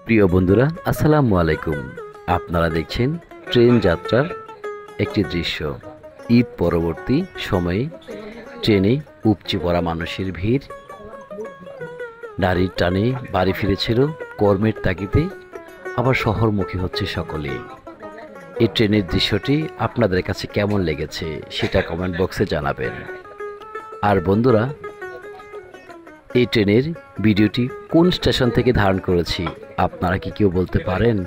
প্রিয় বন্ধুরা, আসসালামু আলাইকুম। আপনারা দেখছেন ট্রেন যাত্রার একটি দৃশ্য। ঈদ পরবর্তী সময়ে ট্রেনে উপচে পড়া মানুষের ভিড়, নারীর টানে বাড়ি ফিরেছিল কর্মের তাগিদে, আবার শহরমুখী হচ্ছে সকলে। এই ট্রেনের দৃশ্যটি আপনাদের কাছে কেমন লেগেছে সেটা কমেন্ট বক্সে জানাবেন। আর বন্ধুরা, এই ট্রেনের ভিডিওটি কোন স্টেশন থেকে ধারণ করেছি আপনারা কি কেউ বলতে পারেন?